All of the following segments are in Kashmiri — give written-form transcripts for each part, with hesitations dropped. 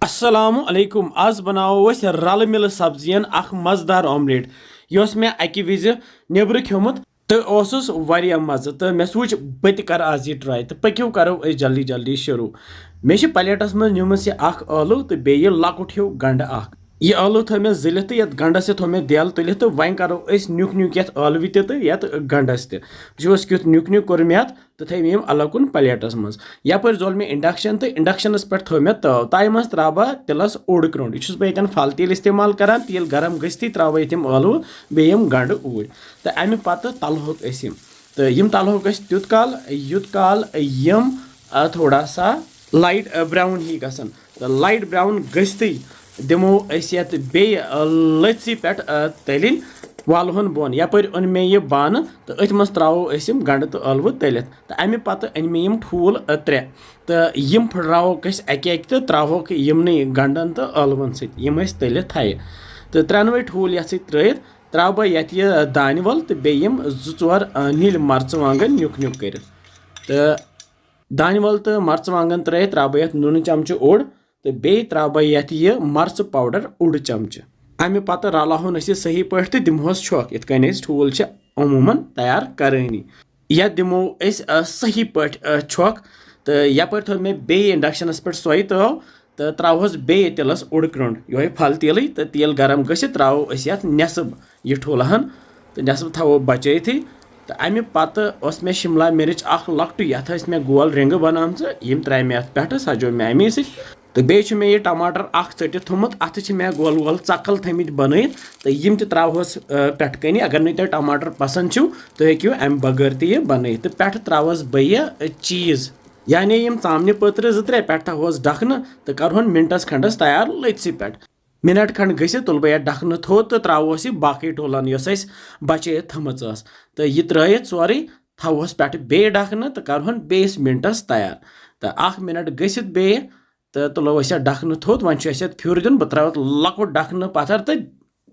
अस्सलामु अलैकुम आज बनावो अस रल मिल सब्जियन अख मजेदार ऑमलेट योस मे अकि विज नेबर खियोमुत तो ओसुस वारिया मज तो मे सोच बत कर आज ये ट्राई तो पक्यो करो जल्दी जल्दी शुरू मे प्लेटस मज निमुस अख आलू तो बे लकुट हिव गंड अख यह आलू थो मे जिलित तो ये गंडस थो मे देल तुलित तो वन करो नुक नुक ये आलवी तो ये गंडस तुस क्युत नुक नुक कोर मे तो थे मे अलग कुन प्लेटस मज यपर जोल मे इंडक्शन तो इंडक्शनस पे थो मे तव ताय मज त्रा तिलस ओड क्रोंड यह बहन फल तेल इस्तेमाल करान तेल गरम गस्थी त्रा तम आलू बे गंड ऊर तो अमे पत तलहोक तो यम तलहोक तुत काल यम थोड़ा सा लाइट ब्राउन ही गसन तो लाइट ब्राउन गस्थी दिमो ये बे लथसी पे तलिन वालहन बोन यपर अन मे यह बान तो अथ मज त्रो गंड तो अलव तलित तो अमे पत अन मे ठूल त्रे तो यम फुटरावोक अकि तो त्रोक यमन गंडन तो अलवन सम तलित थाए तो त्रेनवे ठूल ये त्रित त्रा बह ये दान वल तो बे जोर नील मर्चवांगन नुक नुक कर तो दान वल तो मर्चवांगन त्रित त्रा बह नून चमच ओड तो बे त्रा बह ये मर्च पाउडर ओड चमच अमे पत रलावन सही पे तो दिमोस छोक इत ठूल अमूमन तैयार करानी या दिमो सही पे छोक तो यपर थो मे बे इंडक्शनस पे सोई तव तो त्रोहस बे तिलस ओड क्रोंड यो फल तेल तो तेल गरम गि त्रो नेसब यह ठूलहन तो नेसब थो बचित तो अमे पत मे शिमला मिर्च अख लकट ये मे गोल रिंग बनाम यम त्रा मे अत पे सजो मे अमे तो बे मे यह टमाटर अख चटित थोमुत अत मे गोल गोल चकल थमित बनत तो यम त्रोहस पे कनी अगर नहीं तुम टमाटर पसंद छो तो हेक्यू अम बगैर ते बन तो पे त्रोहस बह चीज यानी यम चामन पत्र त्रे पे थोस डखन तो करहन मिनटस खंडस तैयार लथसी पे मिनट खंड गि तुल बह डखन थोद तो त्रोस यह बाकी ठूलन यस बचित थमच तो यह त्रित सोरे थोस पे बे डखन तो करहन बेस मिनटस तैयार तो 1 मिनट गसित बे तो तुलो डखन थोद वन फिर दिन बह त्रा लकुट डखन पत्थर तो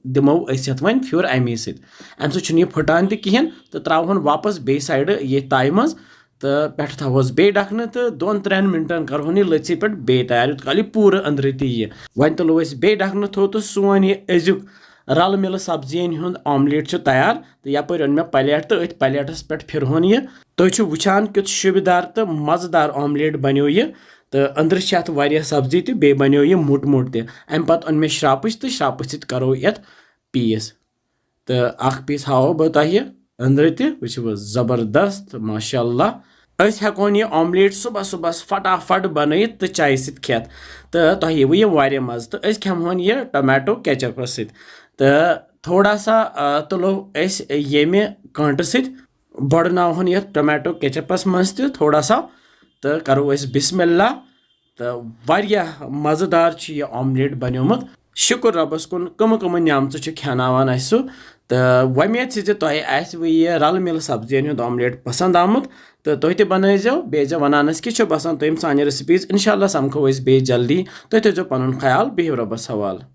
दिमो वन फिर अमे सह फुटान तहन तो त्रोहन वापस बे साइड ये ताय मज तो पे थोस बे डखन तो 2-3 मिनटन करहन यह लथसी पे बे तैयार यूत काल पूर अंदर ती वन तुलो बे डखन थोद तो सोन यह अजुक रल मिल सब्जियन हुंद ऑमलेट तैयार तो यपर अन मे प्लेट तो अथ प्लेटस पे फिरहन यह तुम वुचान क्युत शुबदार तो मजेदार ऑमलेट बनो यह तो अंदर वारिया सब्जी तो बे बनो यह मुट मुट अम पत अन मे श्रापच तो श्राप सत करो ये पीस तो अख पीस हाव बह तह अंदर वो जबरदस्त माशाअल्लाह हेकोन यह ऑमलेट सुबह सुबह फटाफट बनत तो चाय सत खेत तो तह यह वारिया मज तो खेमोन यह टमाटो केचपस तो थोड़ा सा तुलो ये कांट सत बड़नावन यह टमाटो केचपस मज थोड़ा सा तो करो बिस्मिल्लाह तो वारिया मजेदार यह ऑमलेट बनियोमुत शुक्र रबस कुन कम न्यामत खेनावान सह तो वमेद तुह यह रल मिल सब्जियन हुंद ऑमलेट पसंद आमुत तो तुह ते बनइजो बेजो वनानस कि बसान तुम सान रेसिपीज इंशाल्लाह समखो बे जल्दी तुह थो पनुन ख्याल बिहिव रबस हवाल।